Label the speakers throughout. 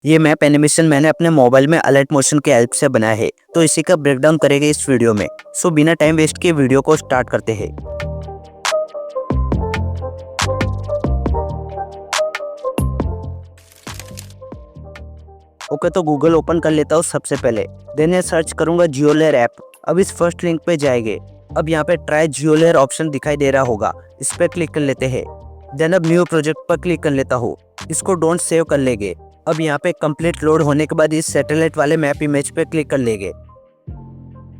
Speaker 1: ये map animation मैंने अपने मोबाइल में अलर्ट मोशन के हेल्प से बनाया है, तो इसी का ब्रेकडाउन करेंगे इस वीडियो में। सो बिना टाइम वेस्ट किए वीडियो को स्टार्ट करते हैं। ओके, तो गूगल ओपन कर लेता हूँ सबसे पहले। देन ये सर्च करूंगा जियो लेयर ऐप। अब इस फर्स्ट लिंक पे जाएंगे। अब यहाँ पे ट्राई जियो लेयर ऑप्शन दिखाई दे रहा होगा, इस पे क्लिक कर लेते हैं। देन अब न्यू प्रोजेक्ट पर क्लिक कर लेता हूँ। इसको डोंट सेव कर लेंगे। अब यहाँ पे कंप्लीट लोड होने के बाद इस सैटेलाइट वाले मैप इमेज पे क्लिक कर लेंगे।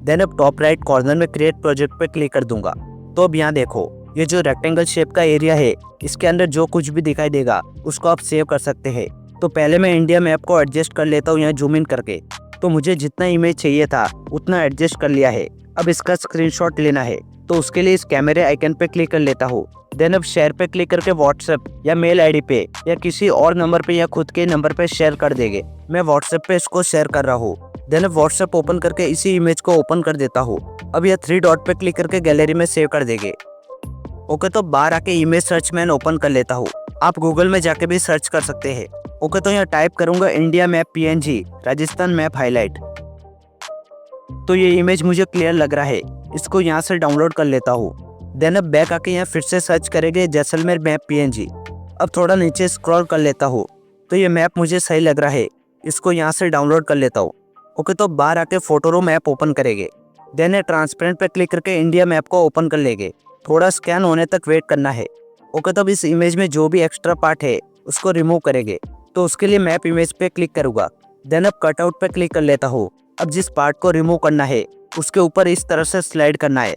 Speaker 1: देन अब टॉप राइट कॉर्नर में क्रिएट प्रोजेक्ट पे क्लिक कर दूंगा। तो अब यहाँ देखो, ये जो रेक्टेंगल शेप का एरिया है, इसके अंदर जो कुछ भी दिखाई देगा उसको आप सेव कर सकते हैं। तो पहले मैं इंडिया मैप को एडजस्ट कर लेता हूँ यहाँ जूम इन करके। तो मुझे जितना इमेज चाहिए था उतना एडजस्ट कर लिया है। अब इसका स्क्रीनशॉट लेना है, तो उसके लिए इस कैमरे आइकन पे क्लिक कर लेता हूँ। देन अब शेयर पे क्लिक करके व्हाट्सएप या मेल आईडी पे या किसी और नंबर पे या खुद के नंबर पे शेयर कर देंगे। मैं व्हाट्सएप पे इसको शेयर कर रहा हूँ। देन अब व्हाट्सएप ओपन करके इसी इमेज को ओपन कर देता हूँ। अब यह 3 डॉट पे क्लिक करके गैलरी में सेव कर देंगे। ओके, तो बाहर आके इमेज सर्च मैन ओपन कर लेता हूँ। आप गूगल में जाके भी सर्च कर सकते हैं। ओके, तो यहाँ टाइप करूंगा India map PNG Rajasthan map highlight. तो ये इमेज मुझे क्लियर लग रहा है, इसको यहाँ से डाउनलोड कर लेता हूँ। देन अब बैक आके यहाँ फिर से सर्च करेंगे जैसलमेर मैप PNG। अब थोड़ा नीचे स्क्रॉल कर लेता हूँ, तो ये मैप मुझे सही लग रहा है, इसको यहाँ से डाउनलोड कर लेता हूँ। ओके, तो बाहर आके फोटो मैप ओपन करेंगे। देन ट्रांसपेरेंट पे क्लिक करके इंडिया मैप को ओपन कर लेंगे। थोड़ा स्कैन होने तक वेट करना है। ओके, तो अब इस इमेज में जो भी एक्स्ट्रा पार्ट है उसको रिमूव करेंगे। तो उसके लिए मैप इमेज पे क्लिक करूंगा। देन अब कटआउट पे क्लिक कर लेता हूँ। अब जिस पार्ट को रिमूव करना है उसके ऊपर इस तरह से स्लाइड करना है,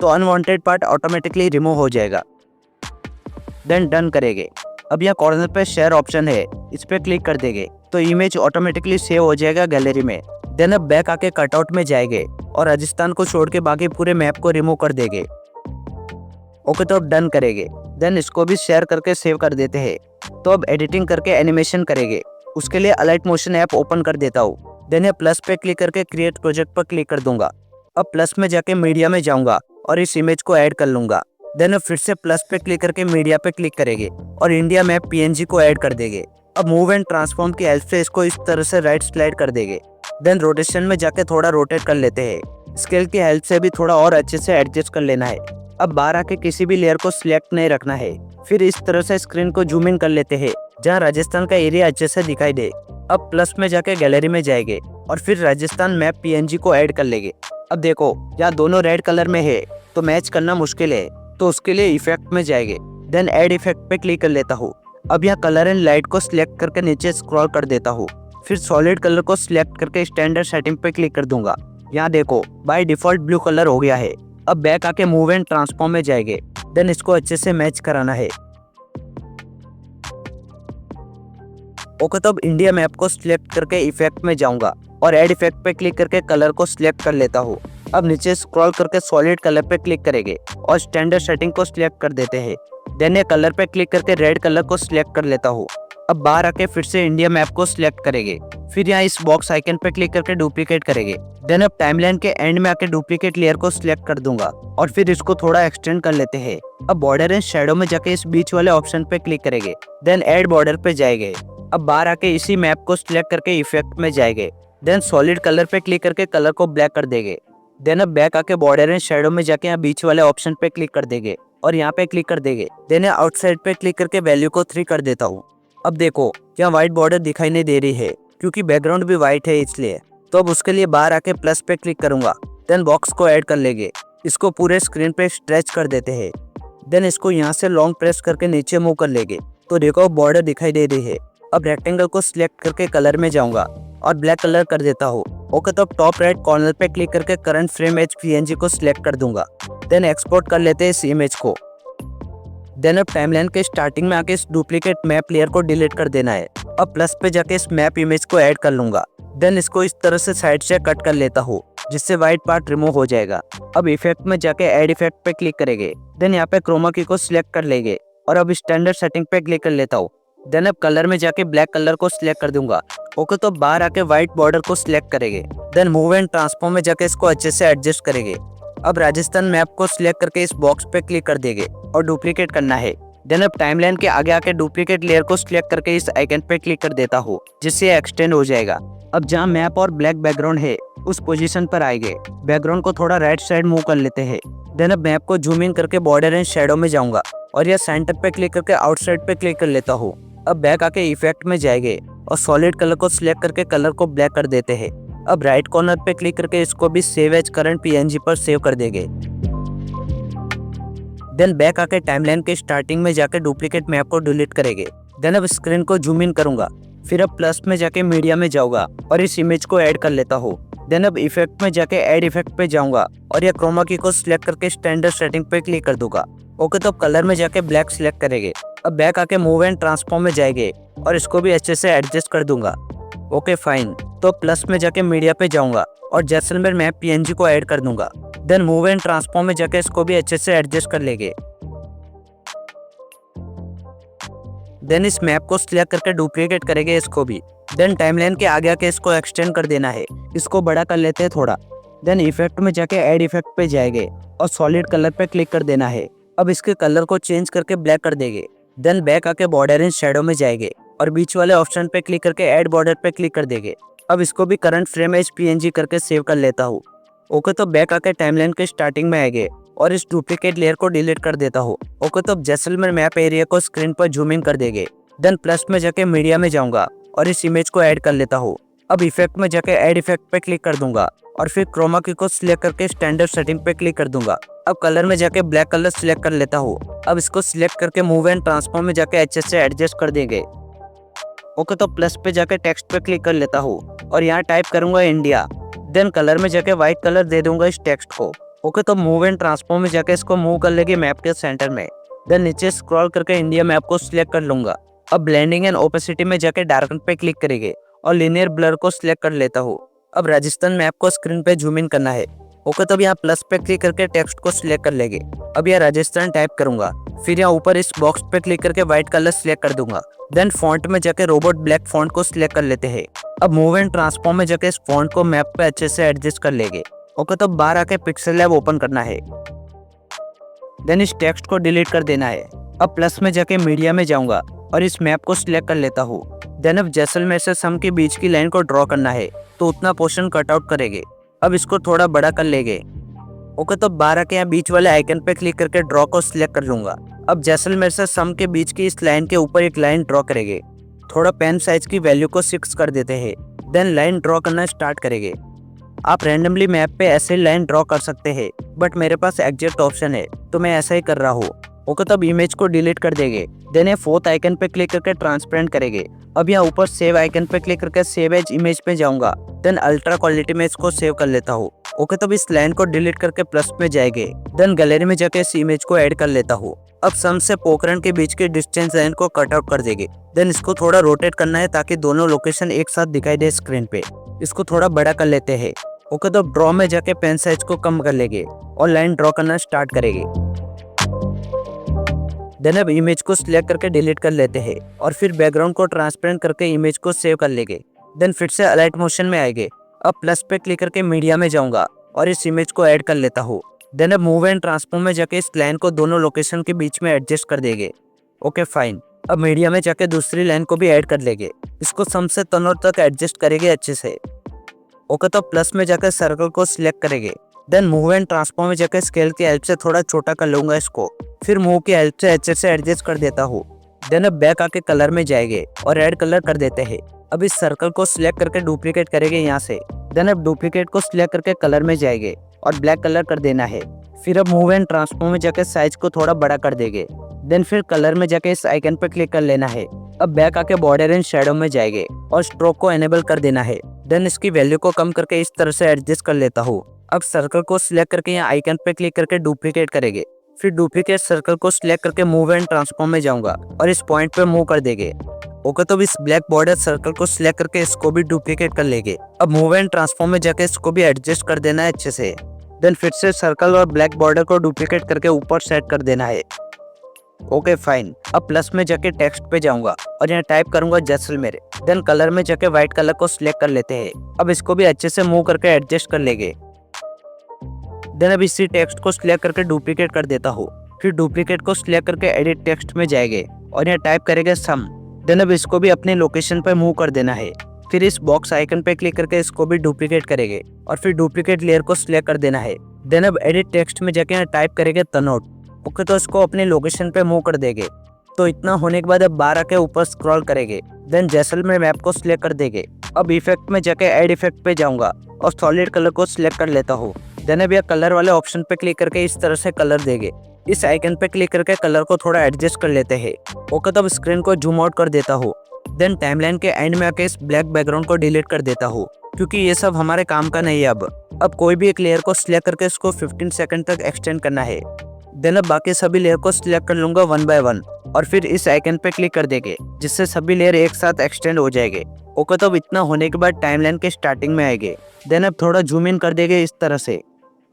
Speaker 1: तो अनवांटेड पार्ट ऑटोमेटिकली रिमूव हो जाएगा। देन डन करेंगे। अब यहाँ कॉर्नर पे शेयर ऑप्शन है, इस पे क्लिक कर देंगे, तो इमेज ऑटोमेटिकली सेव हो जाएगा गैलरी में। देन अब बैक आके कटआउट में जाएंगे और राजस्थान को छोड़ के बाकी पूरे मैप को रिमूव कर देंगे। ओके, तो अब डन करेंगे। देन इसको भी शेयर करके सेव कर देते हैं। तो अब एडिटिंग करके एनिमेशन करेंगे। उसके लिए अलर्ट मोशन ऐप ओपन कर देता हूँ। देन ये प्लस पे क्लिक करके क्रिएट प्रोजेक्ट पर क्लिक कर दूंगा। अब प्लस में जाके मीडिया में जाऊंगा और इस इमेज को ऐड कर लूंगा। देन फिर से प्लस पे क्लिक करके मीडिया पे क्लिक करेंगे और इंडिया मैप PNG को ऐड कर देंगे। अब मूव एंड ट्रांसफॉर्म की हेल्प से इसको इस तरह से राइट स्लाइड कर देंगे। देन रोटेशन में जाके थोड़ा रोटेट कर लेते हैं। स्केल की हेल्प से भी थोड़ा और अच्छे से एडजस्ट कर लेना है। अब बाहर आके किसी भी लेयर को सिलेक्ट नहीं रखना है। फिर इस तरह से स्क्रीन को जूम इन कर लेते हैं जहाँ राजस्थान का एरिया अच्छे से दिखाई दे। अब प्लस में जाके गैलरी में जाएंगे और फिर राजस्थान मैप PNG को ऐड कर लेंगे। अब देखो, यहाँ दोनों रेड कलर में है, तो मैच करना मुश्किल है, तो उसके लिए इफेक्ट में जाएंगे। देन ऐड इफेक्ट पे क्लिक कर लेता हूँ। अब यहाँ कलर एंड लाइट को सिलेक्ट करके नीचे स्क्रॉल कर देता हूँ। फिर सॉलिड कलर को सिलेक्ट करके स्टैंडर्ड सेटिंग पे क्लिक कर दूंगा। यहाँ देखो, बाय डिफॉल्ट ब्लू कलर हो गया है। अब बैक आके मूव एंड ट्रांसफॉर्म में जाएंगे। देन इसको अच्छे से मैच कराना है। ओके, तो अब इंडिया मैप को सिलेक्ट करके इफेक्ट में जाऊंगा और ऐड इफेक्ट पे क्लिक करके कलर को सिलेक्ट कर लेता हूँ। अब नीचे स्क्रॉल करके सॉलिड कलर पे क्लिक करेंगे और स्टैंडर्ड सेटिंग को सिलेक्ट कर देते हैं। देन ये कलर पे क्लिक करके रेड कलर को सिलेक्ट कर लेता हूँ। अब बाहर आके फिर से इंडिया मैप को सिलेक्ट करेंगे। फिर यहाँ इस बॉक्स आइकन पे क्लिक करके डुप्लीकेट करेंगे। देन अब टाइमलाइन के एंड में आके डुप्लीकेट लेयर को सिलेक्ट कर दूंगा और फिर इसको थोड़ा एक्सटेंड कर लेते हैं। अब बॉर्डर एंड शैडो में जाके इस बीच वाले ऑप्शन पे क्लिक करेंगे। देन ऐड बॉर्डर पे जाएंगे। अब बाहर आके इसी मैप को सिलेक्ट करके इफेक्ट में जाएंगे। देन सॉलिड कलर पे क्लिक करके कलर को ब्लैक कर देंगे। देन अब बैक आके बॉर्डर एंड शैडो में जाके यहाँ बीच वाले ऑप्शन पे क्लिक कर देंगे और यहाँ पे क्लिक कर देंगे। देन आउटसाइड पे क्लिक करके वैल्यू को 3 कर देता हूँ। अब देखो, यहाँ व्हाइट बॉर्डर दिखाई नहीं दे रही है क्योंकि बैकग्राउंड भी व्हाइट है इसलिए। तो अब उसके लिए बाहर आके प्लस पे क्लिक करूंगा। देन बॉक्स को ऐड कर लेंगे। इसको पूरे स्क्रीन पे स्ट्रेच कर देते हैं। देन इसको यहाँ से लॉन्ग प्रेस करके नीचे मूव कर लेंगे। तो देखो, बॉर्डर दिखाई दे रही है। अब रेक्टेंगल को सिलेक्ट करके कलर में जाऊंगा और ब्लैक कलर कर देता हूँ। ओके, तो अब टॉप राइट कॉर्नर पे क्लिक करके करंट फ्रेम एज PNG को सिलेक्ट कर दूंगा। देन एक्सपोर्ट कर लेते हैं इस इमेज को। देन अब टाइमलाइन के स्टार्टिंग में आके इस डुप्लीकेट मैप लेयर को डिलीट कर देना है। अब प्लस पे जाके इस मैप इमेज को ऐड कर लूंगा। देन इसको इस तरह से साइड से कट कर लेता हूँ जिससे व्हाइट पार्ट रिमूव हो जाएगा। अब इफेक्ट में जाके ऐड इफेक्ट पे क्लिक करेंगे। देन यहाँ पे क्रोमा की को सिलेक्ट कर लेंगे और अब स्टैंडर्ड सेटिंग पे क्लिक कर लेता हूँ। देन अब कलर में जाके ब्लैक कलर को सिलेक्ट कर दूंगा। ओके, तो बाहर आके व्हाइट बॉर्डर को सिलेक्ट करेंगे। देन मूव एंड ट्रांसफॉर्म में जाके इसको अच्छे से एडजस्ट करेंगे। अब राजस्थान मैप को सिलेक्ट करके इस बॉक्स पे क्लिक कर देंगे और डुप्लीकेट करना है। देन अब टाइमलाइन के आगे आके डुप्लीकेट लेयर को सिलेक्ट करके इस आइकन पे क्लिक कर देता हूँ, जिससे एक्सटेंड हो जाएगा। अब जहाँ मैप और ब्लैक बैकग्राउंड है उस पोजीशन पर आएंगे। बैकग्राउंड को थोड़ा राइट साइड मूव कर लेते हैं। देन अब मैप को जूम इन करके बॉर्डर एंड शैडो में जाऊंगा और यह सेंटर पे क्लिक करके आउटसाइड पे क्लिक कर लेता हूँ। अब बैक आके इफेक्ट में जाएंगे और सॉलिड कलर को सिलेक्ट करके कलर को ब्लैक कर देते हैं। अब राइट कॉर्नर पे क्लिक करके इसको भी सेव एज करंट पीएनजी पर सेव कर देंगे। देन बैक आके टाइमलाइन के स्टार्टिंग में जाके डुप्लीकेट मैप को डिलीट करेंगे। देन अब स्क्रीन को जूम इन करूंगा, फिर अब प्लस में जाके मीडिया में जाऊंगा और इस इमेज को ऐड कर लेता हूँ। देन अब इफेक्ट में जाके ऐड इफेक्ट पे जाऊंगा और यह क्रोमा की को सिलेक्ट करके स्टैंडर्ड सेटिंग पे क्लिक कर दूंगा। ओके, तो कलर में जाके ब्लैक सिलेक्ट करेंगे। अब बैक आके मूव एंड ट्रांसफॉर्म में जाएंगे और इसको भी अच्छे से एडजस्ट कर दूंगा। ओके फाइन, तो प्लस में जाके मीडिया पे जाऊंगा और जैसलमेर मैप पीएनजी को ऐड कर दूंगा। देन मूव एंड ट्रांसफॉर्म में जाके इसको भी अच्छे से एडजस्ट कर लेंगे। देन इस मैप को सिलेक्ट करके डुप्लीकेट करेंगे इसको भी। देन टाइमलाइन के आगे आके इसको एक्सटेंड कर देना है, इसको बड़ा कर लेते हैं थोड़ा। देन इफेक्ट में जाके ऐड इफेक्ट पे जाएंगे और सॉलिड कलर पे क्लिक कर देना है। अब इसके कलर को चेंज करके ब्लैक कर देंगे। देन बैक आके बॉर्डर एंड शैडो में जाएंगे और बीच वाले ऑप्शन पे क्लिक करके ऐड बॉर्डर पे क्लिक कर देंगे। अब इसको भी करंट फ्रेम एज पीएनजी करके सेव कर लेता हूँ। ओके, तो बैक आके टाइमलाइन के स्टार्टिंग में आएंगे और इस डुप्लीकेट लेयर को डिलीट कर देता हूँ। ओके, तो जैसलमेर मैप एरिया को स्क्रीन पर जूम इन कर देंगे। देन प्लस में जाके मीडिया में जाऊंगा और इस इमेज को ऐड कर लेता हूँ। अब इफेक्ट में जाके ऐड इफेक्ट पे क्लिक कर दूंगा और फिर क्रोमा की को सिलेक्ट करके स्टैंडर्ड सेटिंग पे क्लिक कर दूंगा। अब कलर में जाके ब्लैक कलर सिलेक्ट कर लेता हूँ। अब इसको सिलेक्ट करके मूव एंड ट्रांसफॉर्म में जाके अच्छे से एडजस्ट कर देंगे। ओके, तो प्लस पे जाके टेक्स्ट पे क्लिक कर लेता हूँ और यहाँ टाइप करूंगा इंडिया। देन कलर में जाके व्हाइट कलर दे दूंगा इस टेक्स्ट को। ओके, तो मूव एंड ट्रांसफॉर्म में जाके इसको मूव कर लेंगे मैप के सेंटर में। देन नीचे स्क्रॉल करके इंडिया मैप को सिलेक्ट कर लूंगा। अब ब्लेंडिंग एंड ओपेसिटी में जाके डार्कन पे क्लिक करेंगे और लिनियर ब्लर को सिलेक्ट कर लेता हूँ। अब राजस्थान मैप को स्क्रीन पे जूम इन करना है। ओके, तब यहाँ प्लस पे क्लिक करके टेक्स्ट को सिलेक्ट कर लेंगे। अब यहाँ राजस्थान टाइप करूंगा, फिर यहाँ ऊपर इस बॉक्स पे क्लिक करके व्हाइट कलर सिलेक्ट कर दूंगा। देन फॉन्ट में जाके रोबोट ब्लैक फॉन्ट को सिलेक्ट कर लेते हैं। अब मूव एंड ट्रांसफॉर्म में जाके इस फॉन्ट को मैप पे अच्छे से एडजस्ट कर लेंगे। ओके, तब बाहर आके पिक्सल लैब ओपन करना है। देन इस टेक्स्ट को डिलीट कर देना है। अब प्लस में जाके मीडिया में जाऊंगा और इस मैप को सिलेक्ट कर लेता हूँ। देन अब जैसलमेर से सम के बीच की लाइन को ड्रॉ करना है, तो उतना पोर्शन कट आउट करेंगे। अब इसको थोड़ा बड़ा कर लेंगे। ओके, तो 12 के यहाँ बीच वाले आइकन पे क्लिक करके ड्रॉ को सिलेक्ट कर लूंगा। अब जैसलमेर से सम के बीच की इस लाइन के ऊपर एक लाइन ड्रॉ करेंगे। थोड़ा पेन साइज की वैल्यू को 6 कर देते हैं। देन लाइन ड्रॉ करना स्टार्ट करेंगे। आप रैंडमली मैप पे ऐसे लाइन ड्रॉ कर सकते हैं, बट मेरे पास एग्जैक्ट ऑप्शन है तो मैं ऐसा ही कर रहा हूँ। ओके, तब इमेज को डिलीट कर देंगे। देन ये फोर्थ आइकन पे क्लिक करके ट्रांसपेरेंट करेंगे। अब यहाँ ऊपर सेव आइकन पे क्लिक करके सेव एज इमेज पे जाऊंगा। देन अल्ट्रा क्वालिटी में इसको सेव कर लेता हूँ। ओके, तब इस लाइन को डिलीट करके प्लस में जाएंगे। देन गैलरी में जाके इस इमेज को ऐड कर लेता हूँ। अब सम से पोखरण के बीच के डिस्टेंस लाइन को कट आउट कर देंगे। देन इसको थोड़ा रोटेट करना है ताकि दोनों लोकेशन एक साथ दिखाई दे स्क्रीन पे। इसको थोड़ा बड़ा कर लेते हैं। ओके, तो ड्रॉ में जाके पेन साइज को कम कर लेंगे और लाइन ड्रॉ करना स्टार्ट करेंगे। देन अब इमेज को सिलेक्ट करके डिलीट कर लेते हैं और फिर बैकग्राउंड को ट्रांसपेरेंट करके इमेज को सेव कर लेंगे। देन फिर से अलाइट मोशन में आएंगे। अब प्लस पे क्लिक करके मीडिया में जाऊंगा और इस इमेज को ऐड कर लेता हूँ। देन अब मूव एंड ट्रांसफॉर्म में जाके इस लाइन को दोनों लोकेशन के बीच में एडजस्ट कर देंगे। ओके फाइन, अब मीडिया में जाके दूसरी लाइन को भी ऐड कर लेंगे। इसको सम से तनोर तक एडजस्ट करेंगे अच्छे से। ओके, तो प्लस में जाकर सर्कल को सिलेक्ट करेंगे। देन मूव एंड ट्रांसफॉर्म में जाकर स्केल की हेल्प से थोड़ा छोटा कर लूंगा इसको, फिर मूव की हेल्प से अच्छे से एडजस्ट कर देता हूँ। देन अब बैक आके कलर में जाएंगे और रेड कलर कर देते हैं। अब इस सर्कल को सिलेक्ट करके डुप्लीकेट करेंगे यहाँ से। देन अब डुप्लीकेट को सिलेक्ट करके कलर में जाएंगे और ब्लैक कलर कर देना है। फिर अब मूव एंड ट्रांसफॉर्म में जाकर साइज को थोड़ा बड़ा कर देंगे। देन फिर कलर में जाके इस आइकन पर क्लिक कर लेना है। अब बैक आके बॉर्डर एंड शैडो में जाएंगे और स्ट्रोक को एनेबल कर देना है। देन इसकी वैल्यू को कम करके इस तरह से एडजस्ट कर लेता हूँ। अब सर्कल को सिलेक्ट करके यहाँ आइकन पे क्लिक करके डुप्लीकेट करेंगे। फिर डुप्लीकेट सर्कल को सिलेक्ट करके मूव एंड ट्रांसफॉर्म में जाऊंगा और इस पॉइंट पे मूव कर देंगे। ओके, तो इस ब्लैक बॉर्डर सर्कल को सिलेक्ट करके इसको भी डुप्लीकेट कर लेंगे। अब मूव एंड ट्रांसफॉर्म में जाके इसको भी एडजस्ट कर देना है अच्छे से। देन फिर से सर्कल और ब्लैक बॉर्डर को डुप्लीकेट करके ऊपर सेट कर देना है। ओके फाइन, अब प्लस में जाके टेक्स्ट पे जाऊंगा और यहाँ टाइप करूंगा जैसलमेर। देन कलर में जाके व्हाइट कलर को सिलेक्ट कर लेते हैं। अब इसको भी अच्छे से मूव करके एडजस्ट कर लेंगे। देन अब इसी टेक्स्ट को सिलेक्ट करके डुप्लीकेट कर देता हूँ फिर डुप्लीकेट को सिलेक्ट करके एडिट टेक्स्ट में जाएंगे और यहाँ टाइप करेंगे सम। देन अब इसको भी अपने लोकेशन पे मूव कर देना है। फिर इस बॉक्स आइकन पे क्लिक करके इसको भी डुप्लीकेट करेंगे और फिर डुप्लीकेट लेयर को सिलेक्ट कर देना है। देन अब एडिट टेक्स्ट में जाके यहाँ टाइप करेंगे तनोट। ओके, तो इसको अपने लोकेशन पे मूव कर देंगे। तो इतना होने के बाद अब 12 के ऊपर स्क्रॉल करेंगे। देन जैसलमेर मैप को सिलेक्ट कर देंगे। अब इफेक्ट में जाके ऐड इफेक्ट पे जाऊंगा और सॉलिड कलर को सिलेक्ट कर लेता हूँ। देन अब यह कलर वाले ऑप्शन पे क्लिक करके इस तरह से कलर देंगे। इस आइकन पे क्लिक करके कलर को थोड़ा एडजस्ट कर लेते हैं। ओके, तो अब स्क्रीन को जूम आउट कर देता हूँ। देन टाइमलाइन के एंड में आके इस ब्लैक बैकग्राउंड को डिलीट कर देता हूँ, क्योंकि ये सब हमारे काम का नहीं है। अब कोई भी एक लेयर को सिलेक्ट करके इसको 15 सेकंड तक एक्सटेंड करना है। देन अब बाकी सभी लेयर को सिलेक्ट कर लूंगा 1 बाय 1 और फिर इस आइकन पे क्लिक कर देंगे, जिससे सभी लेयर एक साथ एक्सटेंड हो जाएंगे। ओके, तो अब इतना होने के बाद टाइमलाइन के स्टार्टिंग में आएंगे। देन अब थोड़ा जूम इन कर देंगे इस तरह से।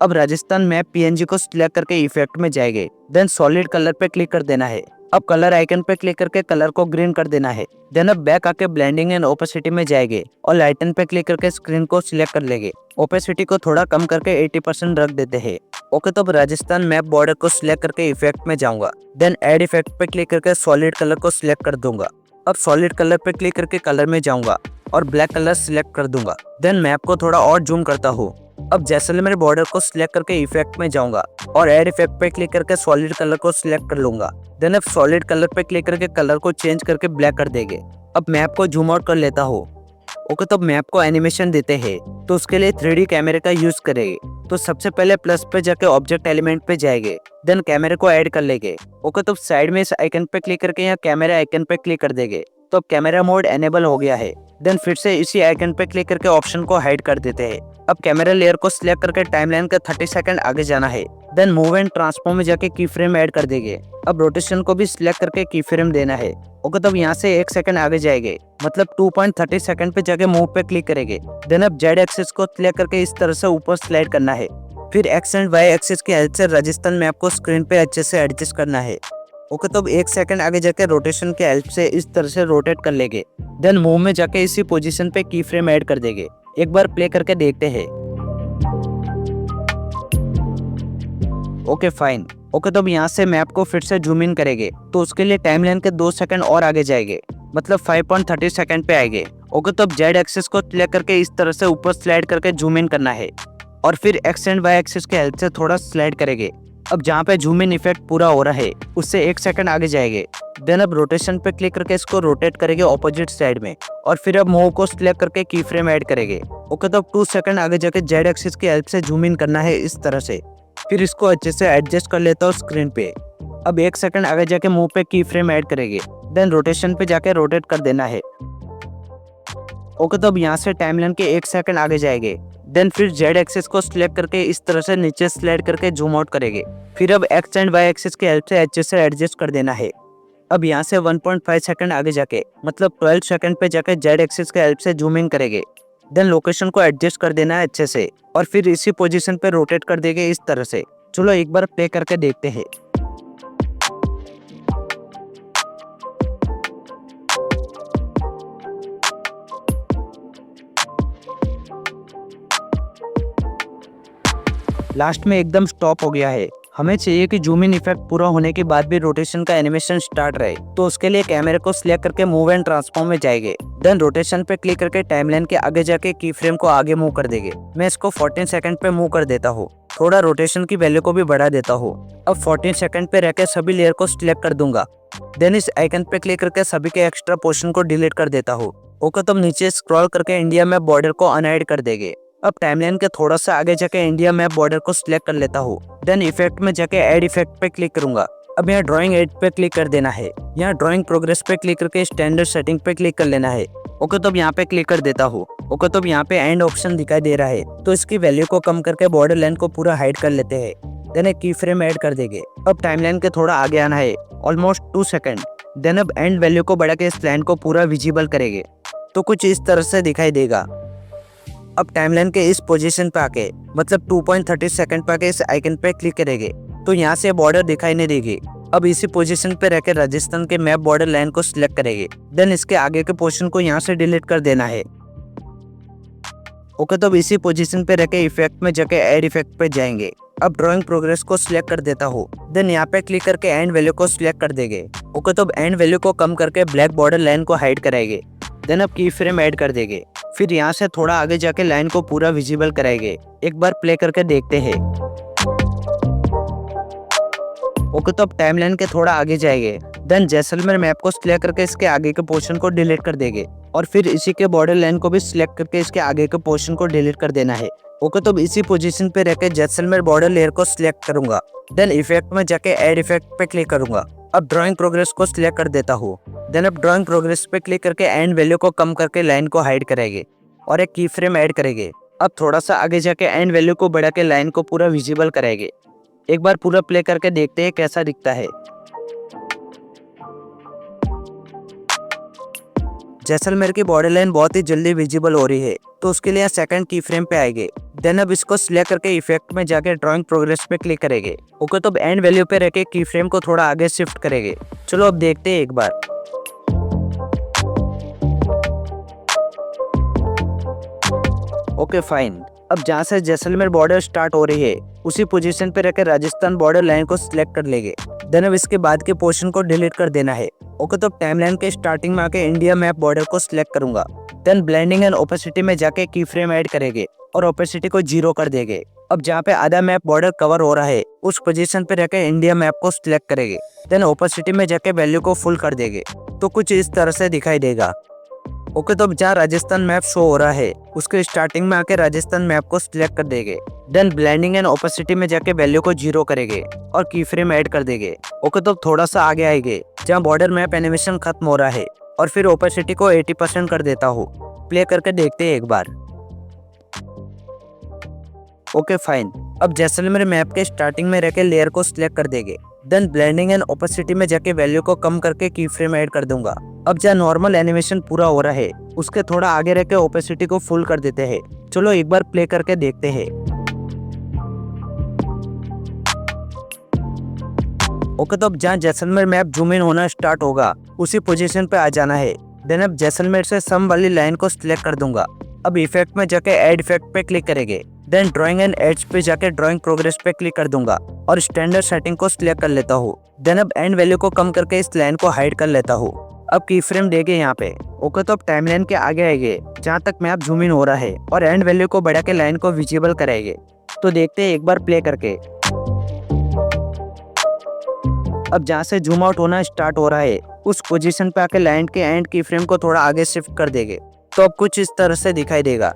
Speaker 1: अब राजस्थान मैप पीएनजी को सिलेक्ट करके इफेक्ट में जाएंगे। देन सॉलिड कलर पे क्लिक कर देना है। अब कलर आइकन पे क्लिक करके कलर को ग्रीन कर देना है। देन अब बैक आके ब्लेंडिंग एंड ओपेसिटी में जाएंगे और लाइटन पे क्लिक करके स्क्रीन को सिलेक्ट कर लेंगे। ओपेसिटी को थोड़ा कम करके 80% रख देते हैं। ओके, तो अब राजस्थान मैप बॉर्डर को सिलेक्ट करके इफेक्ट में जाऊंगा। देन ऐड इफेक्ट पे क्लिक करके सॉलिड कलर को सिलेक्ट कर दूंगा। अब सॉलिड कलर पे क्लिक करके कलर में जाऊंगा और ब्लैक कलर सिलेक्ट कर दूंगा। देन मैप को थोड़ा और जूम करता हूँ। अब जैसलमेर बॉर्डर को सिलेक्ट करके इफेक्ट में जाऊंगा और ऐड इफेक्ट पे क्लिक करके सॉलिड कलर को सिलेक्ट कर लूंगा। देन अब सॉलिड कलर पे क्लिक करके कलर को चेंज करके ब्लैक कर देंगे। अब मैप को जूम आउट कर लेता हूँ। ओके, तो मैप को एनिमेशन देते हैं, तो उसके लिए 3D कैमरे का यूज करेंगे। तो सबसे पहले प्लस पे जाके ऑब्जेक्ट एलिमेंट पे जाएंगे। देन कैमरे को ऐड कर लेंगे। ओके, तो साइड में इस आइकन पे क्लिक करके यहाँ कैमरा आइकन पे क्लिक कर देंगे। तो कैमरा मोड एनेबल हो गया है। देन फिर से इसी आइकन पे क्लिक करके ऑप्शन को हाइड कर देते हैं। अब कैमरा लेयर को सिलेक्ट करके टाइमलाइन का 30 सेकंड आगे जाना है। देन मूव एंड ट्रांसफॉर्म में जाके की फ्रेम ऐड कर देंगे। अब रोटेशन को भी सिलेक्ट करके की फ्रेम देना है। ओके, तब यहाँ से 1 सेकंड आगे जाएंगे, मतलब 2.30 सेकंड पे जाके मूव पे क्लिक करेंगे। देन अब जेड एक्सिस को सिलेक्ट करके इस तरह से ऊपर स्लाइड करना है। फिर एक्स एंड वाई एक्सिस की हेल्प से राजस्थान मैप को स्क्रीन पे अच्छे से एडजस्ट करना है। ओके, तो अब 1 सेकंड आगे जाके रोटेशन के हेल्प से इस तरह से रोटेट कर लेंगे। देन मूव में जाके इसी पोजीशन पे की फ्रेम ऐड कर देंगे। एक बार प्ले करके देखते हैं। Okay fine. ओके, तो अब यहाँ से मैप को फिर से जूम इन करेंगे, तो उसके लिए टाइमलाइन के 2 सेकंड और आगे जाएंगे, मतलब 5.30 सेकंड पे आएंगे। ओके, तो अब जेड एक्सिस को सिलेक्ट करके इस तरह से ऊपर स्लाइड करके जूम इन करना है और फिर एक्स एंड वाई एक्सिस के हेल्प से थोड़ा स्लाइड करेंगे। अब जहाँ पे जूम इन इफेक्ट पूरा हो रहा है उससे 1 सेकंड आगे जाएंगे। देन अब रोटेशन पे क्लिक करके इसको रोटेट करेंगे ऑपोजिट साइड में और फिर अब मूव को सिलेक्ट करके की फ्रेम ऐड करेंगे। ओके, तो अब 2 सेकंड आगे जाके जेड एक्सिस की हेल्प से जूम इन करना है इस तरह से। फिर इसको अच्छे से एडजस्ट कर लेता हूँ स्क्रीन पे। अब 1 सेकंड आगे जाके मूव पे की फ्रेम ऐड करेंगे। देन रोटेशन पे जाके रोटेट कर देना है। ओके, तो अब यहाँ से टाइमलाइन के 1 सेकंड आगे जाएंगे। देन फिर जेड एक्सिस को सिलेक्ट करके इस तरह से नीचे स्लाइड करके जूम आउट करेंगे। फिर अब एक्स एंड वाई एक्सिस की हेल्प से अच्छे से एडजस्ट कर देना है। अब यहाँ से 1.5 सेकंड आगे जाके, मतलब 12 सेकंड पे जाके जेड एक्सिस की हेल्प से जूम इन करेंगे। देन लोकेशन को एडजस्ट कर देना है अच्छे से और फिर इसी पोजीशन पे रोटेट कर देंगे इस तरह से। चलो एक बार प्ले करके देखते हैं। लास्ट में एकदम स्टॉप हो गया है। हमें चाहिए कि जूम इन इफेक्ट पूरा होने के बाद भी रोटेशन का एनिमेशन स्टार्ट रहे, तो उसके लिए कैमरे को सिलेक्ट करके मूव एंड ट्रांसफॉर्म में जाएंगे। देन रोटेशन पे क्लिक करके टाइमलाइन के आगे जाके की फ्रेम को आगे मूव कर देंगे। मैं इसको 14 सेकंड पे मूव कर देता हूँ। थोड़ा रोटेशन की वैल्यू को भी बढ़ा देता हूँ। अब 14 सेकंड पे रहकर सभी लेयर को सिलेक्ट कर दूंगा। देन इस आइकन पे क्लिक करके सभी के एक्स्ट्रा पोर्शन को डिलीट कर देता हूँ। ओके, तो नीचे स्क्रॉल करके इंडिया मैप बॉर्डर को अनहाइड कर देंगे। अब टाइमलाइन के थोड़ा सा आगे जाके इंडिया मैप बॉर्डर को सिलेक्ट कर लेता हूँ। देन इफेक्ट में जाके ऐड इफेक्ट पे क्लिक करूंगा। अब यहाँ ड्राइंग एड पे क्लिक कर देना है। यहाँ ड्राइंग प्रोग्रेस पे क्लिक करके स्टैंडर्ड सेटिंग पे क्लिक कर लेना है। ओके, तो अब यहाँ पे क्लिक कर देता हूँ। ओके, तो अब यहाँ पे एंड ऑप्शन दिखाई दे रहा है, तो इसकी वैल्यू को कम करके बॉर्डर लाइन को पूरा हाइड कर लेते हैं। देन एक की फ्रेम ऐड कर देंगे। अब टाइमलाइन के थोड़ा आगे आना है, ऑलमोस्ट 2 सेकंड। देन अब एंड वैल्यू को बढ़ा के इस लाइन को पूरा विजिबल करेंगे, तो कुछ इस तरह से दिखाई देगा। अब टाइमलाइन के इस पोजीशन पे आके, मतलब 2.30 सेकंड पे आके इस आइकन पे क्लिक करेंगे, तो यहाँ से बॉर्डर दिखाई नहीं देगी। अब इसी पोजीशन पे रहकर राजस्थान के मैप बॉर्डर लाइन को सिलेक्ट करेंगे। देन इसके आगे के पोर्शन को यहाँ से डिलीट कर देना है। ओके, तो अब इसी पोजीशन पे रहकर इफेक्ट में जाके ऐड इफेक्ट पे जाएंगे अब ड्राइंग प्रोग्रेस को सिलेक्ट कर देता हूँ। देन यहाँ पे क्लिक करके एंड वैल्यू को सिलेक्ट कर देंगे। ओके, तो अब एंड वैल्यू को कम करके ब्लैक बॉर्डर लाइन को हाइड कराएंगे। देन अब की फ्रेम ऐड कर देंगे। फिर यहाँ से थोड़ा आगे जाके लाइन को पूरा विजिबल कराएंगे। एक बार प्ले करके देखते हैं। ओके, तो अब टाइमलाइन के थोड़ा आगे जाएंगे। देन जैसलमेर मैप को सिलेक्ट करके इसके आगे के पोर्शन को डिलीट कर देंगे और फिर इसी के बॉर्डर लाइन को भी सिलेक्ट करके इसके आगे के पोर्शन को डिलीट कर देना है। ओके, तो अब इसी पोजीशन पे रहकर जैसलमेर बॉर्डर लेयर को सिलेक्ट करूंगा। देन इफेक्ट में जाके ऐड इफेक्ट पे क्लिक करूंगा। अब ड्राइंग प्रोग्रेस को सिलेक्ट कर देता हूँ। देन अब ड्राइंग प्रोग्रेस पे क्लिक करके एंड वैल्यू को कम करके लाइन को हाइड करेंगे और एक की फ्रेम ऐड करेंगे। अब थोड़ा सा आगे जाके एंड वैल्यू को बढ़ा के लाइन को पूरा विजिबल कराएंगे। एक बार पूरा प्ले करके देखते हैं कैसा दिखता है। जैसलमेर की बॉर्डर लाइन बहुत ही जल्दी विजिबल हो रही है, तो उसके लिए सेकंड की फ्रेम पे आएंगे। देन अब इसको सिलेक्ट करके इफेक्ट में जाके ड्राइंग प्रोग्रेस पे क्लिक करेंगे। ओके, तो अब एंड वैल्यू पे रखे की फ्रेम को थोड़ा आगे शिफ्ट करेंगे। चलो अब देखते हैं एक बार। ओके फाइन, अब जहाँ से जैसलमेर बॉर्डर स्टार्ट हो रही है उसी पोजीशन पे रखकर राजस्थान बॉर्डर लाइन को सिलेक्ट कर लेंगे। देन अब इसके बाद के पोर्शन को डिलीट कर देना है। ओके, तो टाइमलाइन के स्टार्टिंग में आके इंडिया मैप बॉर्डर को सिलेक्ट करूंगा। देन ब्लेंडिंग एंड ओपेसिटी में जाके की फ्रेम ऐड करेंगे और ओपेसिटी को 0 कर देंगे। अब जहाँ पे आधा मैप बॉर्डर कवर हो रहा है उस पोजीशन पे रहकर इंडिया मैप को सिलेक्ट करेंगे। देन ओपेसिटी में जाके वैल्यू को फुल कर देंगे, तो कुछ इस तरह से दिखाई देगा। ओके, तो अब जहाँ राजस्थान मैप शो हो रहा है उसके स्टार्टिंग में आके राजस्थान मैप को सिलेक्ट कर देंगे। देन ब्लेंडिंग एंड ओपेसिटी में जाके वैल्यू को 0 करेंगे और की फ्रेम ऐड कर देंगे। ओके, तो अब थोड़ा सा आगे आएंगे जहाँ बॉर्डर मैप एनिमेशन खत्म हो रहा है और फिर ओपेसिटी को 80% कर देता हूँ। प्ले करके देखते हैं एक बार। ओके फाइन, अब जैसलमेर मैप के स्टार्टिंग में रहकर लेयर को सिलेक्ट कर देंगे। देन ब्लेंडिंग एंड ओपेसिटी में जाके वैल्यू को कम करके की फ्रेम ऐड कर दूंगा। अब जहाँ नॉर्मल एनिमेशन पूरा हो रहा है उसके थोड़ा आगे रहकर ओपेसिटी को फुल कर देते हैं। चलो एक बार प्ले करके देखते हैं। ओके, तो अब जहाँ जैसलमेर मैप जूम इन होना स्टार्ट होगा उसी पोजीशन पे आ जाना है। देन अब जैसलमेर से सम वाली लाइन को सिलेक्ट कर दूंगा। अब इफेक्ट में जाके ऐड इफेक्ट पे क्लिक करेंगे। देन ड्राइंग एंड एड्स पे जाके ड्राइंग प्रोग्रेस पे क्लिक कर दूंगा और स्टैंडर्ड सेटिंग को सिलेक्ट कर लेता हूँ। देन अब एंड वैल्यू को कम करके इस लाइन को हाइड कर लेता हूँ। अब की फ्रेम देंगे यहाँ पे। ओके, तो अब टाइमलाइन के आगे आएंगे जहाँ तक मैप जूम इन हो रहा है और एंड वैल्यू को बढ़ा के लाइन को विजिबल कराएंगे। तो देखते हैं एक बार प्ले करके। अब जहाँ से जूम आउट होना स्टार्ट हो रहा है उस पोजीशन पे आके लाइन के एंड की फ्रेम को थोड़ा आगे शिफ्ट कर देंगे, तो अब कुछ इस तरह से दिखाई देगा।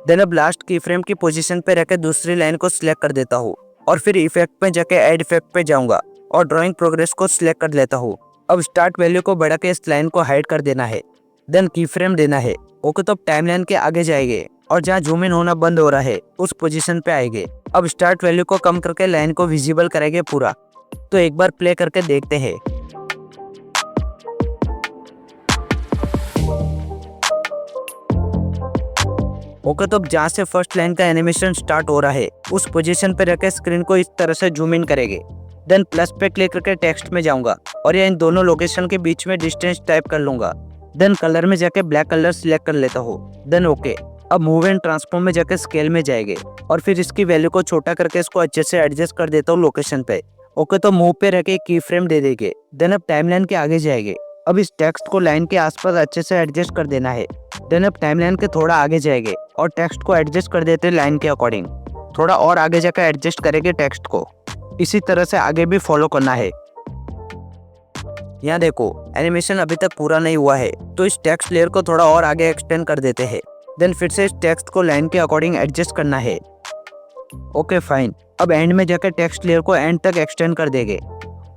Speaker 1: देन अब लास्ट की फ्रेम की पोजीशन पे रहकर दूसरी लाइन को सिलेक्ट कर देता हूँ और फिर इफेक्ट पे जाके ऐड इफेक्ट पे जाऊंगा और ड्राइंग प्रोग्रेस को सिलेक्ट कर लेता हूँ। अब स्टार्ट वैल्यू को बढ़ा के इस लाइन को हाइड कर देना है। देन की फ्रेम देना है। ओके, तो अब टाइमलाइन के आगे जाएंगे और जहाँ जूम इन होना बंद हो रहा है उस पोजीशन पे आएंगे। अब स्टार्ट वैल्यू को कम करके लाइन को विजिबल करेंगे पूरा। तो एक बार प्ले करके देखते हैं। ओके, तो अब जहाँ से फर्स्ट लाइन का एनिमेशन स्टार्ट हो रहा है उस पोजीशन पे रखकर स्क्रीन को इस तरह से जूम इन करेंगे। देन प्लस पे क्लिक करके टेक्स्ट में जाऊंगा और ये इन दोनों लोकेशन के बीच में डिस्टेंस टाइप कर लूंगा। देन कलर में जाके ब्लैक कलर सिलेक्ट कर लेता हूँ। देन ओके, अब मूव एंड ट्रांसफॉर्म में जाके स्केल में जाएंगे और फिर इसकी वैल्यू को छोटा करके इसको अच्छे से एडजस्ट कर देता हूँ लोकेशन पे। ओके, तो मूव पे रखे की फ्रेम दे देंगे। देन अब टाइमलाइन के आगे जाएंगे। अब इस टेक्स्ट को लाइन के आसपास अच्छे से एडजस्ट कर देना है। देन अब टाइमलाइन के थोड़ा आगे जाएंगे और टेक्स्ट को एडजस्ट कर देते हैं लाइन के अकॉर्डिंग। थोड़ा और आगे जाकर एडजस्ट करेंगे टेक्स्ट को। इसी तरह से आगे भी फॉलो करना है। यहाँ देखो एनिमेशन अभी तक पूरा नहीं हुआ है, तो इस टेक्स्ट लेयर को थोड़ा और आगे एक्सटेंड कर देते हैं। देन फिर से इस टेक्स्ट को लाइन के अकॉर्डिंग एडजस्ट करना है। ओके फाइन, अब एंड में जाकर टेक्स्ट लेयर को एंड तक एक्सटेंड कर देंगे।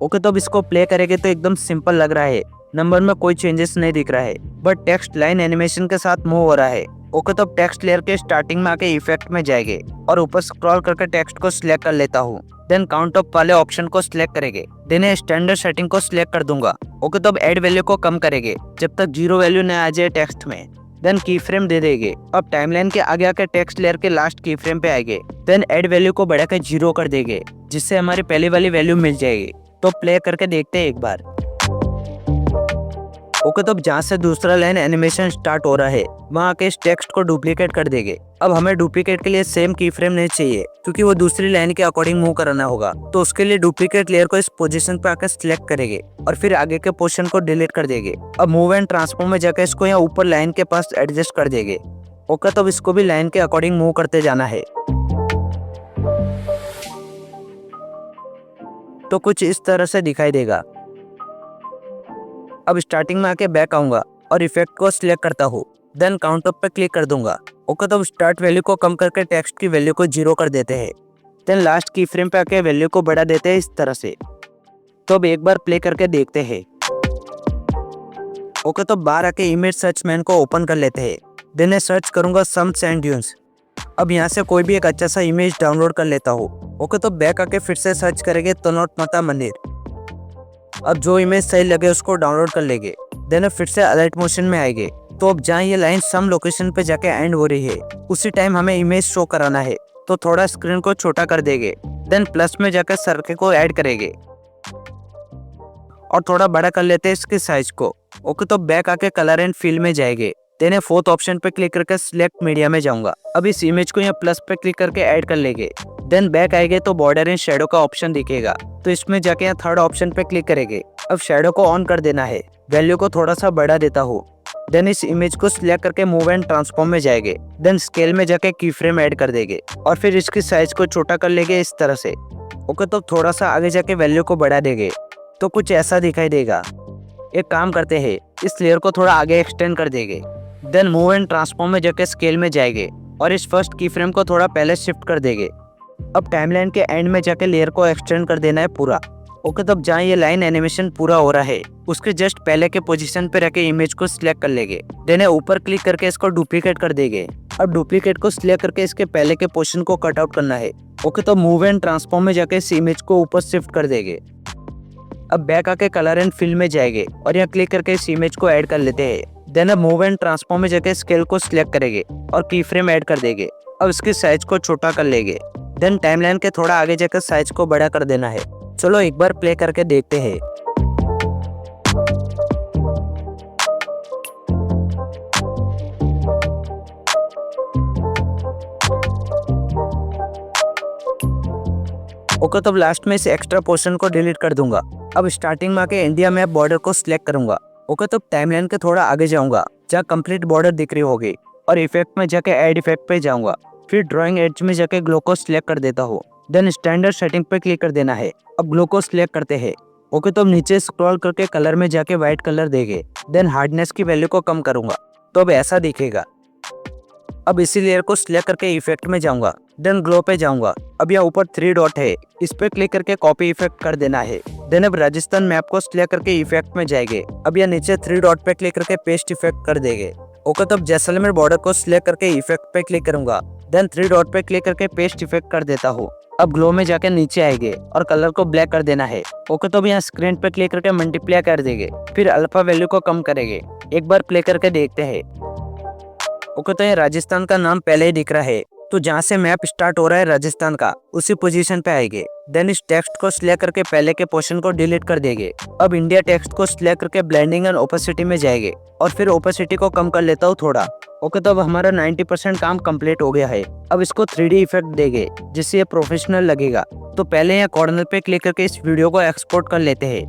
Speaker 1: ओके, तो अब इसको प्ले करेंगे तो एकदम सिंपल लग रहा है। नंबर में कोई चेंजेस नहीं दिख रहा है, बट टेक्स्ट लाइन एनिमेशन के साथ मूव हो रहा है। ओके, तो अब टेक्स्ट लेयर के स्टार्टिंग में आके इफेक्ट में जाएंगे और ऊपर स्क्रॉल करके टेक्स्ट को सिलेक्ट कर लेता हूँ। देन काउंट अप वाले ऑप्शन को सिलेक्ट करेंगे। देन स्टैंडर्ड सेटिंग को सिलेक्ट कर दूंगा। ओके, तो अब ऐड वैल्यू को कम करेंगे जब तक 0 वैल्यू न आ जाए टेक्स्ट में। देन की फ्रेम दे देंगे। अब टाइमलाइन के आगे आके टेक्स्ट लेयर के लास्ट की फ्रेम पे आएंगे। देन ऐड वैल्यू को बढ़ाकर 0 कर देंगे, जिससे हमारी पहली वाली वैल्यू मिल जाएगी। तो प्ले करके देखते हैं एक बार। ओके, तो अब जहाँ से दूसरा लाइन एनिमेशन स्टार्ट हो रहा है वहाँ के इस टेक्स्ट को डुप्लीकेट कर देंगे। अब हमें डुप्लीकेट के लिए सेम की फ्रेम नहीं चाहिए क्योंकि वो दूसरी लाइन के अकॉर्डिंग मूव कराना होगा। तो उसके लिए डुप्लीकेट लेयर को इस पोजीशन पे आकर सिलेक्ट करेंगे और फिर आगे के पोर्शन को डिलीट कर देंगे। अब मूव एंड ट्रांसफॉर्म में जाकर इसको यहाँ ऊपर लाइन के पास एडजस्ट कर देंगे। ओके, तो अब इसको भी लाइन के अकॉर्डिंग मूव करते जाना है। तो कुछ इस तरह से दिखाई देगा। अब स्टार्टिंग में आके बैक आऊंगा और इफेक्ट को सिलेक्ट करता हूँ, देन काउंट अप पे क्लिक कर दूंगा। ओके, तो अब स्टार्ट वैल्यू को कम करके टेक्स्ट की वैल्यू को 0 कर देते हैं। देन लास्ट की फ्रेम पे आके वैल्यू को बढ़ा देते हैं इस तरह से। तो अब एक बार प्ले करके देखते हैं। ओके, तो बाहर आके इमेज सर्च मैन को ओपन कर लेते हैं। देन मैं सर्च करूंगा सम सैंड ड्यून्स। अब यहाँ से कोई भी एक अच्छा सा इमेज डाउनलोड कर लेता हूँ। ओके, तो बैक आके फिर से सर्च करेंगे तनोट माता मंदिर। अब जो इमेज सही लगे उसको डाउनलोड कर लेंगे। देन फिर से अलर्ट मोशन में आएंगे। तो अब जहाँ ये लाइन सम लोकेशन पे जाके एंड हो रही है उसी टाइम हमें इमेज शो कराना है, तो थोड़ा स्क्रीन को छोटा कर देंगे। देन प्लस में जाकर सर्कल को ऐड करेंगे और थोड़ा बड़ा कर लेते हैं इसके साइज को। ओके, तो बैक आके कलर एंड फील में जाएंगे। देन फोर्थ ऑप्शन पे क्लिक करके सिलेक्ट मीडिया में जाऊंगा। अब इस इमेज को यहाँ प्लस पे क्लिक करके ऐड कर लेंगे। देन बैक आएंगे तो बॉर्डर एंड शेडो का ऑप्शन दिखेगा, तो इसमें जाके यहाँ थर्ड ऑप्शन पे क्लिक करेंगे। अब शेडो को ऑन कर देना है, वैल्यू को थोड़ा सा बढ़ा देता हूँ। देन इस इमेज को सिलेक्ट करके मूव एंड ट्रांसफॉर्म में जाएंगे। देन स्केल में जाके की फ्रेम ऐड कर देंगे और फिर इसकी साइज को छोटा कर लेंगे इस तरह से। ओके, तो थोड़ा सा आगे जाके वैल्यू को बढ़ा देंगे तो कुछ ऐसा दिखाई देगा। एक काम करते हैं, इस लेयर को थोड़ा आगे एक्सटेंड कर देंगे। देन मूव एंड ट्रांसफॉर्म में जाके स्केल में जाएंगे और इस फर्स्ट की फ्रेम को थोड़ा पहले शिफ्ट कर देंगे। अब टाइमलाइन के एंड में जाके लेयर को एक्सटेंड कर देना है पूरा। ओके, तब जहाँ ये लाइन एनिमेशन पूरा हो रहा है उसके जस्ट पहले के पोजीशन पे रखे इमेज को सिलेक्ट कर लेंगे। देन ऊपर क्लिक करके इसको डुप्लीकेट कर देंगे। अब डुप्लीकेट को सिलेक्ट करके इसके पहले के पोर्शन को कट आउट करना है। ओके, तो मूव एंड ट्रांसफॉर्म में जाके इस इमेज को ऊपर शिफ्ट कर देंगे। अब बैक आके कलर एंड फिल में जाएंगे और यहाँ क्लिक करके इस इमेज को ऐड कर लेते हैं। देन अब मूव एंड ट्रांसफॉर्म में जाके स्केल को सिलेक्ट करेंगे और की फ्रेम ऐड कर देंगे। अब इसकी साइज को छोटा कर लेंगे। देन टाइमलाइन के थोड़ा आगे जाकर साइज को बड़ा कर देना है। चलो एक बार प्ले करके देखते हैं। ओके, तो लास्ट में इस एक्स्ट्रा पोर्शन को डिलीट कर दूंगा। अब स्टार्टिंग में आके इंडिया मैप बॉर्डर को सिलेक्ट करूंगा। ओके, तो टाइमलाइन के थोड़ा आगे जाऊंगा जहाँ कंप्लीट बॉर्डर दिख रही होगी और इफेक्ट में जाके ऐड इफेक्ट पे जाऊंगा। फिर ड्राइंग एज में जाके ग्लो को सिलेक्ट कर देता हूँ। देन स्टैंडर्ड सेटिंग पे क्लिक कर देना है। अब ग्लो को सिलेक्ट करते हैं। ओके, तो अब नीचे स्क्रॉल करके कलर में जाके व्हाइट कलर देंगे। देन हार्डनेस की वैल्यू को कम करूंगा तो अब ऐसा दिखेगा। अब इसी लेयर को सिलेक्ट करके इफेक्ट में जाऊंगा। देन ग्लो पे जाऊंगा। अब यहाँ ऊपर 3 डॉट है, इस पे क्लिक करके कॉपी इफेक्ट कर देना है। देन अब राजस्थान मैप को सिलेक्ट करके इफेक्ट में जाएंगे। अब यहाँ नीचे 3 डॉट पे क्लिक करके पेस्ट इफेक्ट कर देंगे। ओके, तो अब जैसलमेर बॉर्डर को सिलेक्ट करके इफेक्ट पे क्लिक करूंगा। देन 3 डॉट पे क्लिक करके पेस्ट इफेक्ट कर देता हूँ। अब ग्लो में जाके नीचे आएंगे और कलर को ब्लैक कर देना है। ओके, तो अब यहाँ स्क्रीन पे क्लिक करके मल्टीप्लाई कर देंगे। फिर अल्फा वैल्यू को कम करेंगे। एक बार प्ले करके देखते हैं। ओके, तो ये राजस्थान का नाम पहले ही दिख रहा है, तो जहाँ से मैप स्टार्ट हो रहा है राजस्थान का उसी पोजीशन पे आएंगे। देन इस टेक्स्ट को सिलेक्ट करके पहले के पोर्शन को डिलीट कर देंगे। अब इंडिया टेक्स्ट को सिलेक्ट करके ब्लेंडिंग एंड ओपेसिटी में जाएंगे और फिर ओपेसिटी को कम कर लेता हूँ थोड़ा। ओके, तो अब हमारा 90% काम कंप्लीट हो गया है। अब इसको 3D इफेक्ट देंगे जिससे ये प्रोफेशनल लगेगा। तो पहले यहाँ कॉर्नर पे क्लिक करके इस वीडियो को एक्सपोर्ट कर लेते हैं।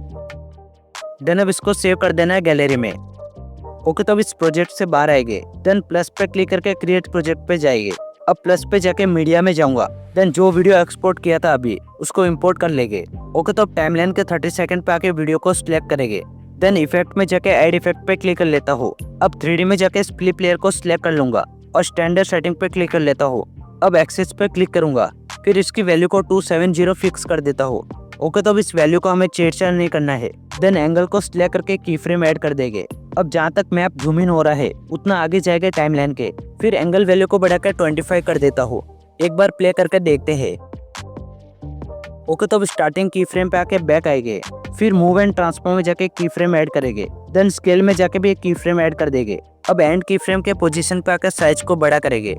Speaker 1: देन अब इसको सेव कर देना है गैलरी में। ओके, तो अब इस प्रोजेक्ट से बाहर आएंगे। देन प्लस पे क्लिक करके क्रिएट प्रोजेक्ट पे जाएंगे। अब प्लस पे जाके मीडिया में जाऊंगा। देन जो वीडियो एक्सपोर्ट किया था अभी उसको इंपोर्ट कर लेंगे। ओके, तो अब टाइमलाइन के 30 सेकंड पे आके वीडियो को सिलेक्ट करेंगे। देन इफेक्ट में जाके ऐड इफेक्ट पे क्लिक कर लेता हूँ। अब 3D में जाके इस फ्लिप लेयर को सिलेक्ट कर लूंगा और स्टैंडर्ड सेटिंग पे क्लिक कर लेता हूँ। अब एक्सेस पे क्लिक करूंगा। फिर इसकी वैल्यू को 270 फिक्स कर देता हूँ। ओके, तो अब इस वैल्यू को हमें छेड़छाड़ नहीं करना है। देन एंगल को सिलेक्ट करके की फ्रेम ऐड कर देंगे। अब जहाँ तक मैप जूम इन हो रहा है उतना आगे जाएगा टाइमलाइन के। फिर एंगल वैल्यू को बढ़ाकर 25 कर देता हूँ। एक बार प्ले करके देखते हैं। ओके, तो अब स्टार्टिंग की फ्रेम पे आके बैक आएंगे। फिर मूव एंड ट्रांसफॉर्म में जाके की फ्रेम ऐड करेंगे। देन स्केल में जाके भी एक की फ्रेम ऐड कर देंगे। अब एंड की फ्रेम के पोजीशन पे आकर साइज को बड़ा करेंगे।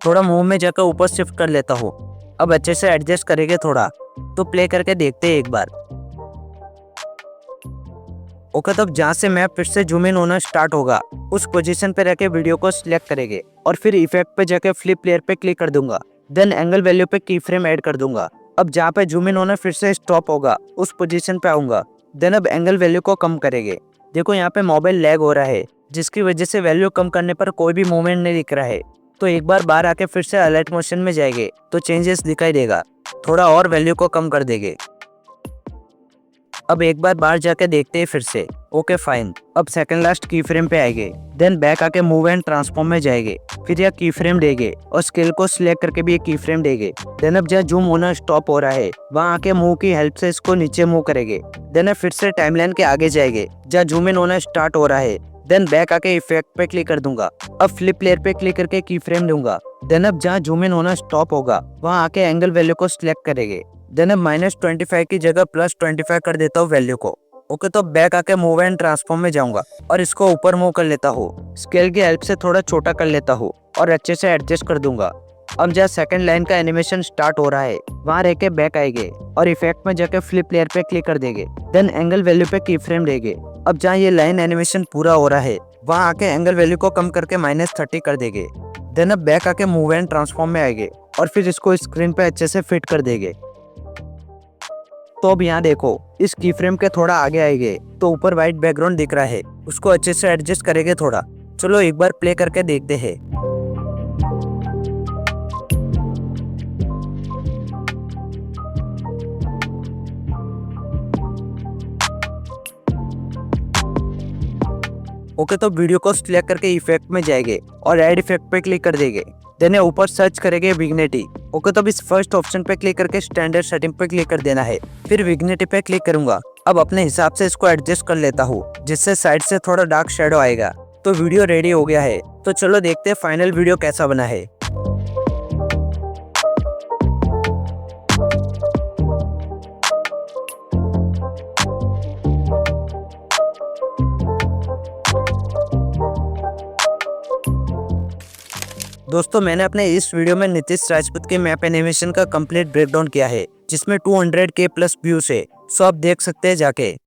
Speaker 1: थोड़ा मूव में जाकर ऊपर शिफ्ट कर लेता हूँ। अब अच्छे से एडजस्ट करेंगे थोड़ा। तो प्ले करके देखते हैं एक बार। ओके, तब जहाँ से मैप फिर से जूम इन होना स्टार्ट होगा उस पोजीशन पे रह के वीडियो को सिलेक्ट करेंगे और फिर इफेक्ट पे जाके फ्लिप लेयर पे क्लिक कर दूंगा। देन एंगल वैल्यू पे की फ्रेम ऐड कर दूंगा। अब जहाँ पे जूम इन होना फिर से स्टॉप होगा उस पोजीशन पे आऊंगा। देन अब एंगल वैल्यू को कम करेंगे। देखो यहाँ पे मोबाइल लैग हो रहा है जिसकी वजह से वैल्यू कम करने पर कोई भी मूवमेंट नहीं दिख रहा है। तो एक बार बाहर आके फिर से अलर्ट मोशन में जाएंगे तो चेंजेस दिखाई देगा। थोड़ा और वैल्यू को कम कर देंगे। अब एक बार बाहर जाके देखते हैं फिर से। Okay fine. अब सेकंड लास्ट की फ्रेम पे आएंगे। देन बैक आके मूव एंड ट्रांसफॉर्म में जाएंगे। फिर यह की फ्रेम देंगे और स्केल को सिलेक्ट करके भी एक की फ्रेम देंगे। देन अब जहाँ जूम होना स्टॉप हो रहा है वहाँ आके मूव की हेल्प से इसको नीचे मूव करेंगे। देन अब फिर से टाइमलाइन के आगे जाएंगे जहाँ जूम इन होना स्टार्ट हो रहा है। देन बैक आके इफेक्ट पे क्लिक कर दूंगा। अब फ्लिप लेयर पे क्लिक करके की फ्रेम दूंगा। देन अब जहाँ जूम इन होना स्टॉप होगा वहाँ आके एंगल वैल्यू को सिलेक्ट करेंगे। देन अब -25 की जगह +25 कर देता हूँ वैल्यू को। ओके, तो बैक आके मूव एंड ट्रांसफॉर्म में जाऊंगा और इसको ऊपर मूव कर लेता हूँ। स्केल की हेल्प से थोड़ा छोटा कर लेता हूँ और अच्छे से एडजस्ट कर दूंगा। अब जहाँ सेकंड लाइन का एनिमेशन स्टार्ट हो रहा है वहाँ रह के बैक आएंगे और इफेक्ट में जाके फ्लिप लेयर पे क्लिक कर देंगे। देन एंगल वैल्यू पे की फ्रेम देंगे। अब जहाँ ये लाइन एनिमेशन पूरा हो रहा है वहाँ आके एंगल वैल्यू को कम करके -30 कर देंगे। देन अब बैक आके मूव एंड ट्रांसफॉर्म में आएंगे और फिर इसको स्क्रीन पे अच्छे से फिट कर देंगे। तो अब यहाँ देखो, इस की फ्रेम के थोड़ा आगे आएंगे तो ऊपर व्हाइट बैकग्राउंड दिख रहा है, उसको अच्छे से एडजस्ट करेंगे थोड़ा। चलो एक बार प्ले करके देखते हैं। ओके, तो वीडियो को सिलेक्ट करके इफेक्ट में जाएंगे और ऐड इफेक्ट पे क्लिक कर देंगे। देन ऊपर सर्च करेंगे विग्नेटी। ओके, तो इस फर्स्ट ऑप्शन पे क्लिक करके स्टैंडर्ड सेटिंग पे क्लिक कर देना है। फिर विग्नेटी पे क्लिक करूंगा। अब अपने हिसाब से इसको एडजस्ट कर लेता हूँ जिससे साइड से थोड़ा डार्क शेडो आएगा। तो वीडियो रेडी हो गया है। तो चलो देखते हैं फाइनल वीडियो कैसा बना है। दोस्तों, मैंने अपने इस वीडियो में नीतीश राजपूत के मैप एनिमेशन का कंप्लीट ब्रेकडाउन किया है जिसमें 200K+ व्यूज है। सो आप देख सकते हैं जाके।